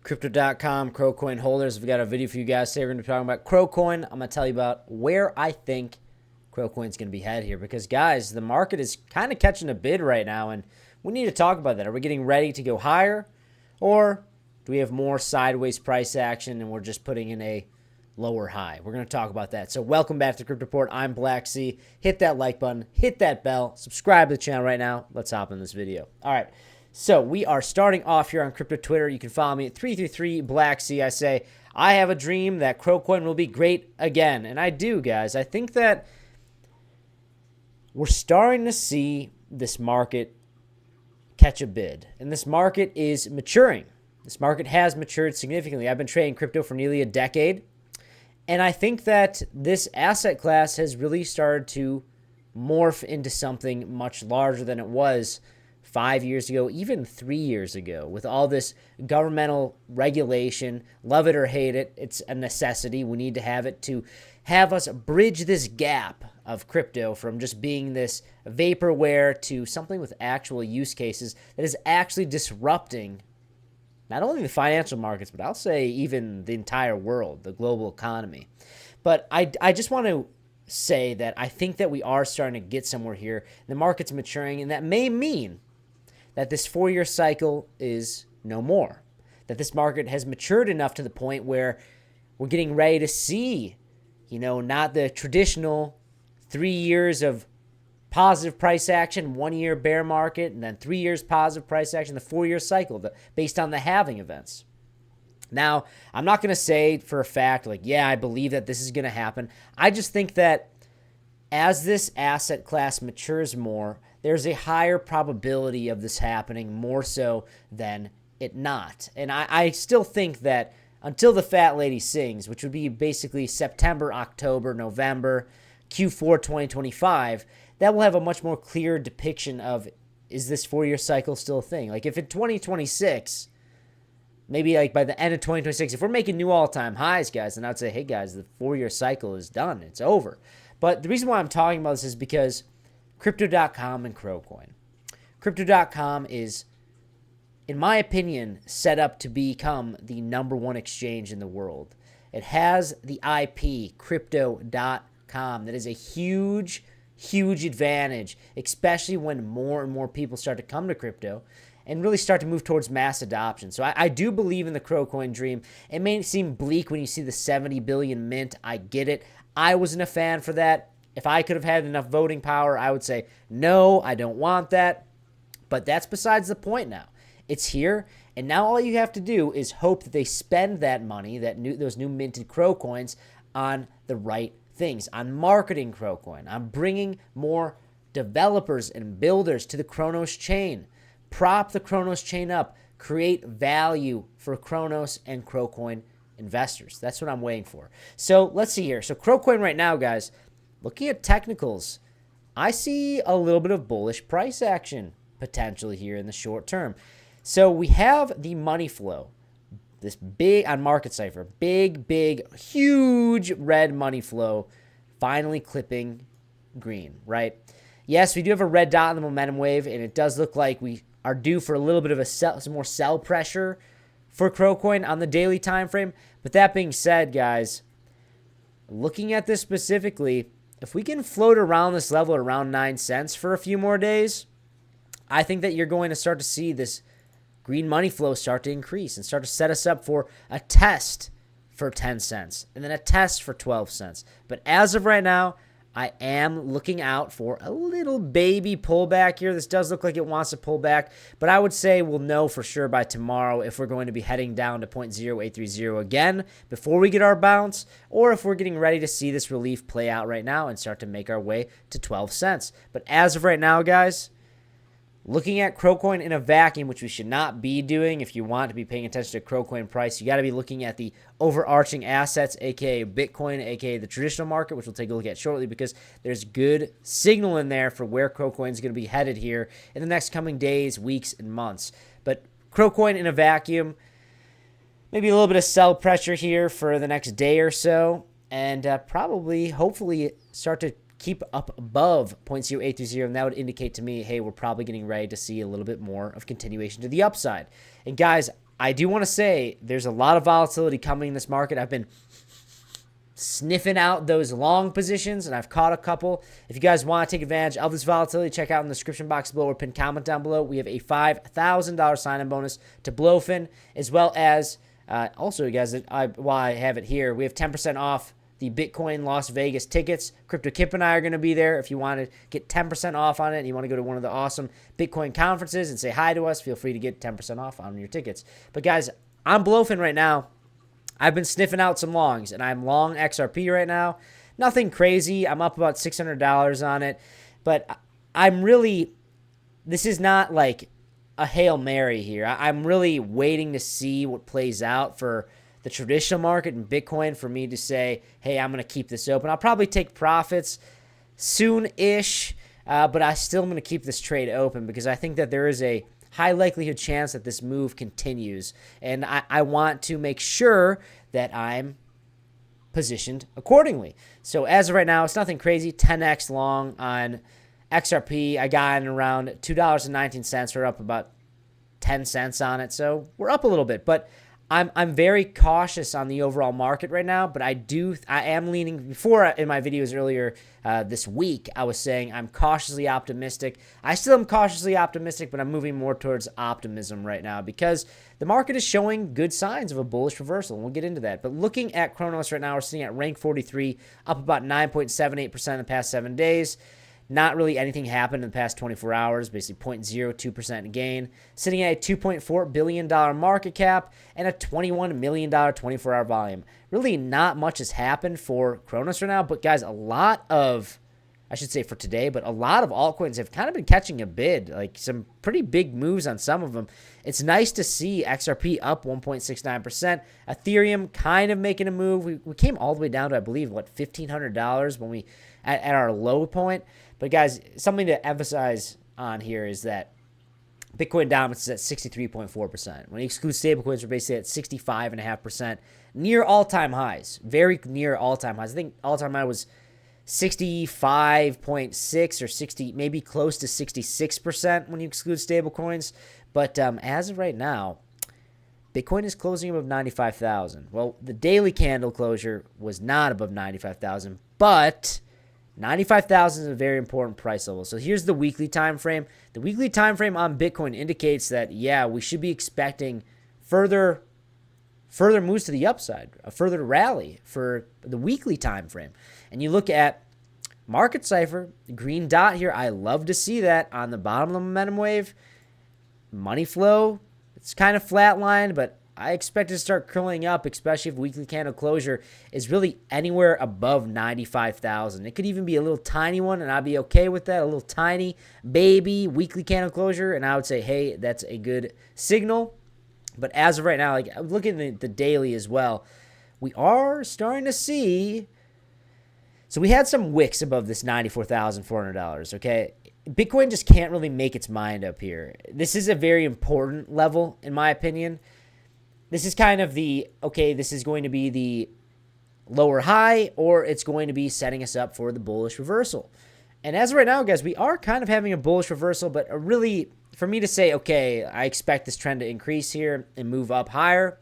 Crypto.com, Crowcoin holders, we've got a video for you guys today. We're going to be talking about Crowcoin. I'm going to tell you about where I think Crowcoin's going to be headed here. Because, guys, the market is kind of catching a bid right now, and we need to talk about that. Are we getting ready to go higher? Or do we have more sideways price action, and we're just putting in a lower high? We're going to talk about that. So welcome back to Crypto Report. I'm Blacksea. Hit that like button. Hit that bell. Subscribe to the channel right now. Let's hop in this video. All right. So we are starting off here on Crypto Twitter. You can follow me at 333Blacksea. I say, I have a dream that Crowcoin will be great again. And I do, guys. I think that we're starting to see this market catch a bid. And this market is maturing. This market has matured significantly. I've been trading crypto for nearly a decade. And I think that this asset class has really started to morph into something much larger than it was 5 years ago, even 3 years ago, with all this governmental regulation. Love it or hate it, it's a necessity. We need to have it to have us bridge this gap of crypto from just being this vaporware to something with actual use cases that is actually disrupting not only the financial markets, but I'll say even the entire world, the global economy. But I just want to say that I think that we are starting to get somewhere here. The market's maturing, and that may mean that this 4-year cycle is no more. That this market has matured enough to the point where we're getting ready to see, not the traditional 3 years of positive price action, 1 year bear market, and then 3 years positive price action, the 4-year cycle based on the halving events. Now, I'm not going to say for a fact, I believe that this is going to happen. I just think that as this asset class matures more, there's a higher probability of this happening more so than it not. And I still think that until the fat lady sings, which would be basically September, October, November, Q4 2025, that will have a much more clear depiction of, is this 4-year cycle still a thing? If in 2026, maybe by the end of 2026, if we're making new all-time highs, guys, then I'd say, hey, guys, the 4-year cycle is done. It's over. But the reason why I'm talking about this is because Crypto.com and Crowcoin. Crypto.com is, in my opinion, set up to become the #1 exchange in the world. It has the IP, Crypto.com. That is a huge, huge advantage, especially when more and more people start to come to crypto and really start to move towards mass adoption. So I do believe in the Crowcoin dream. It may seem bleak when you see the 70 billion mint. I get it. I wasn't a fan for that. If I could have had enough voting power, I would say, no, I don't want that. But that's besides the point now. It's here, and now all you have to do is hope that they spend that money, those new minted Crowcoins, on the right things, on marketing Crowcoin, on bringing more developers and builders to the Kronos chain. Prop the Kronos chain up. Create value for Kronos and Crowcoin investors. That's what I'm waiting for. So let's see here. So Crowcoin right now, guys, looking at technicals, I see a little bit of bullish price action potentially here in the short term. So we have the money flow, this big on Market Cipher, big, huge red money flow finally clipping green, right? Yes, we do have a red dot in the momentum wave, and it does look like we are due for a little bit of some more sell pressure for Crowcoin on the daily time frame. But that being said, guys, looking at this specifically, if we can float around this level at around 9 cents for a few more days, I think that you're going to start to see this green money flow start to increase and start to set us up for a test for 10 cents and then a test for 12 cents. But as of right now, I am looking out for a little baby pullback here. This does look like it wants to pull back, but I would say we'll know for sure by tomorrow if we're going to be heading down to 0.0830 again before we get our bounce, or if we're getting ready to see this relief play out right now and start to make our way to 12 cents. But as of right now, guys, looking at Crowcoin in a vacuum, which we should not be doing if you want to be paying attention to Crowcoin price, you got to be looking at the overarching assets, aka Bitcoin, aka the traditional market, which we'll take a look at shortly, because there's good signal in there for where Crowcoin is going to be headed here in the next coming days, weeks, and months. But Crowcoin in a vacuum, maybe a little bit of sell pressure here for the next day or so, and probably, hopefully, start to keep up above 0.0830, and that would indicate to me, hey, we're probably getting ready to see a little bit more of continuation to the upside. And guys, I do want to say there's a lot of volatility coming in this market. I've been sniffing out those long positions, and I've caught a couple. If you guys want to take advantage of this volatility, check out in the description box below or pinned comment down below. We have a $5,000 sign-in bonus to Blowfin, as well as also, you guys, while I have it here, we have 10% off the Bitcoin Las Vegas tickets. Crypto Kip and I are going to be there. If you want to get 10% off on it and you want to go to one of the awesome Bitcoin conferences and say hi to us, feel free to get 10% off on your tickets. But guys, I'm Blowfin right now. I've been sniffing out some longs, and I'm long XRP right now. Nothing crazy. I'm up about $600 on it. But I'm really, this is not like a Hail Mary here. I'm really waiting to see what plays out for the traditional market in Bitcoin for me to say, hey, I'm going to keep this open. I'll probably take profits soon-ish, but I still am going to keep this trade open because I think that there is a high likelihood chance that this move continues. And I want to make sure that I'm positioned accordingly. So as of right now, it's nothing crazy. 10x long on XRP. I got in around $2.19. We're up about 10 cents on it. So we're up a little bit, but I'm very cautious on the overall market right now, but I am leaning, before in my videos earlier this week, I was saying I'm cautiously optimistic. I still am cautiously optimistic, but I'm moving more towards optimism right now because the market is showing good signs of a bullish reversal, and we'll get into that. But looking at Kronos right now, we're sitting at rank 43, up about 9.78% in the past 7 days. Not really anything happened in the past 24 hours, basically 0.02% gain. Sitting at a $2.4 billion market cap and a $21 million 24-hour volume. Really not much has happened for Kronos right now, but guys, a lot of, I should say for today, but a lot of altcoins have kind of been catching a bid, like some pretty big moves on some of them. It's nice to see XRP up 1.69%. Ethereum kind of making a move. We came all the way down to, I believe, what, $1,500 when we at our low point. But guys, something to emphasize on here is that Bitcoin dominance is at 63.4%. When you exclude stablecoins, we're basically at 65.5%, near all-time highs, very near all-time highs. I think all-time high was 65.6 or 60, maybe close to 66% when you exclude stablecoins. But as of right now, Bitcoin is closing above 95,000. Well, the daily candle closure was not above 95,000, but 95,000 is a very important price level. So here's the weekly time frame. The weekly time frame on Bitcoin indicates that, yeah, we should be expecting further moves to the upside, a further rally for the weekly time frame. And you look at market cipher, the green dot here, I love to see that on the bottom of the momentum wave. Money flow, it's kind of flatlined, but I expect it to start curling up, especially if weekly candle closure is really anywhere above 95,000. It could even be a little tiny one, and I'd be okay with that, a little tiny baby weekly candle closure, and I would say, hey, that's a good signal. But as of right now, like I'm looking at the daily as well, we are starting to see. So we had some wicks above this $94,400, okay? Bitcoin just can't really make its mind up here. This is a very important level, in my opinion. This is kind of the, okay, this is going to be the lower high, or it's going to be setting us up for the bullish reversal. And as of right now, guys, we are kind of having a bullish reversal, but really, for me to say, okay, I expect this trend to increase here and move up higher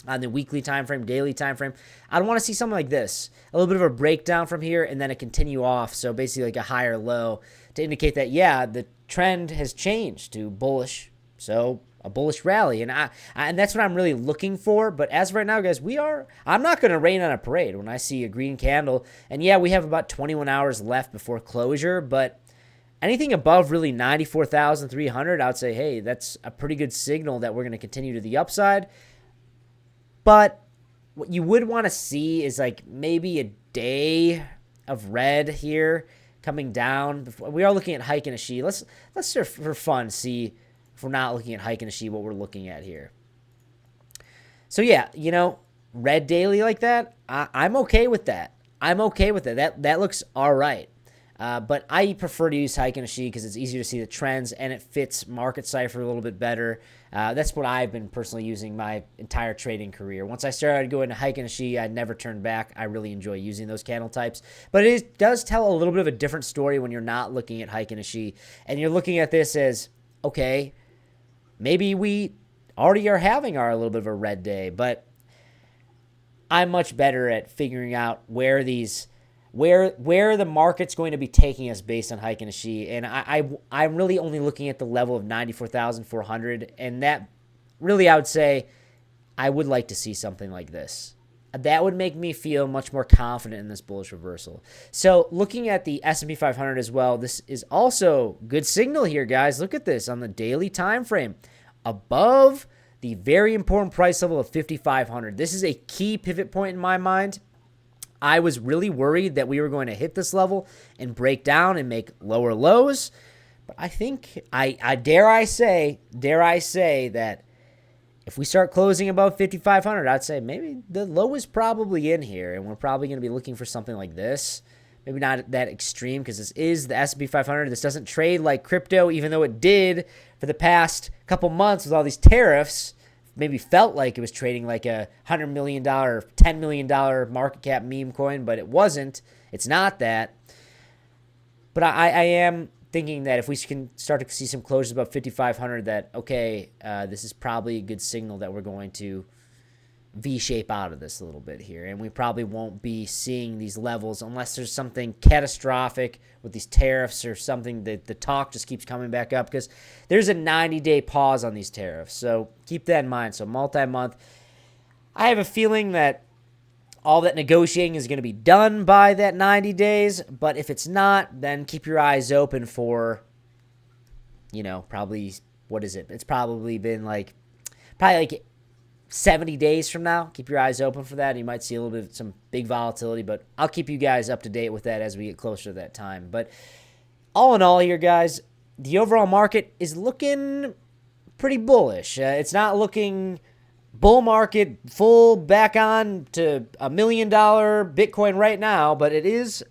on the weekly time frame, daily time frame, I don't want to see something like this. A little bit of a breakdown from here and then a continue off, so basically like a higher low to indicate that, yeah, the trend has changed to bullish, so a bullish rally, and and that's what I'm really looking for. But as of right now, guys, I'm not going to rain on a parade when I see a green candle. And yeah, we have about 21 hours left before closure, but anything above really 94,300, I would say, hey, that's a pretty good signal that we're going to continue to the upside. But what you would want to see is like maybe a day of red here coming down. We are looking at Hike and a She. Let's for fun see if we're not looking at Hike and a She what we're looking at here. So yeah, you know, red daily like that, I'm okay with that. I'm okay with it. That looks all right. But I prefer to use Hike and a She because it's easier to see the trends and it fits market cipher a little bit better. That's what I've been personally using my entire trading career. Once I started going to Hike and a She, I never turned back. I really enjoy using those candle types. But it does tell a little bit of a different story when you're not looking at Hike and a She and you're looking at this as, okay, maybe we already are having our little bit of a red day, but I'm much better at figuring out where the market's going to be taking us based on Heiken Ashi. And I'm really only looking at the level of 94,400. And that really, I would say, I would like to see something like this. That would make me feel much more confident in this bullish reversal. So looking at the S&P 500 as well, this is also good signal here, guys. Look at this on the daily time frame. Above the very important price level of 5,500. This is a key pivot point in my mind. I was really worried that we were going to hit this level and break down and make lower lows. But I think, I dare I say that if we start closing above 5,500, I'd say maybe the low is probably in here, and we're probably going to be looking for something like this. Maybe not that extreme because this is the S&P 500. This doesn't trade like crypto, even though it did for the past couple months with all these tariffs. Maybe felt like it was trading like a $100 million, $10 million market cap meme coin, but it wasn't. It's not that. But I am thinking that if we can start to see some closures above 5,500, that, okay, this is probably a good signal that we're going to V-shape out of this a little bit here. And we probably won't be seeing these levels unless there's something catastrophic with these tariffs or something that the talk just keeps coming back up, because there's a 90-day pause on these tariffs. So keep that in mind. So multi-month, I have a feeling that all that negotiating is going to be done by that 90 days. But if it's not, then keep your eyes open for, probably, what is it? It's probably been like 70 days from now. Keep your eyes open for that. You might see a little bit of some big volatility, but I'll keep you guys up to date with that as we get closer to that time. But all in all here, guys, the overall market is looking pretty bullish. It's not looking bull market full back on to $1 million Bitcoin right now, but it is,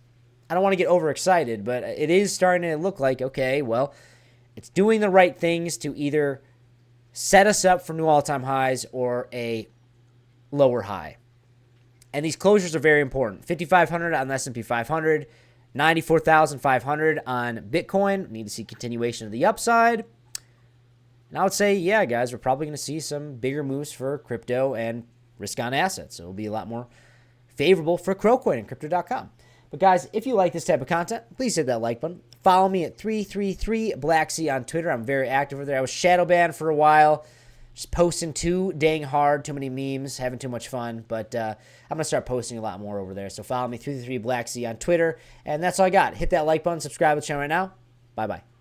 I don't want to get overexcited, but it is starting to look like, okay, well, it's doing the right things to either set us up for new all-time highs or a lower high. And these closures are very important. 5,500 on the S&P 500, 94,500 on Bitcoin. We need to see continuation of the upside. And I would say, yeah, guys, we're probably going to see some bigger moves for crypto and risk-on assets. So it'll be a lot more favorable for Crowcoin and Crypto.com. But guys, if you like this type of content, please hit that like button. Follow me at 333blacksea on Twitter. I'm very active over there. I was shadow banned for a while, just posting too dang hard, too many memes, having too much fun. But I'm going to start posting a lot more over there. So follow me, 333blacksea on Twitter. And that's all I got. Hit that like button, subscribe to the channel right now. Bye-bye.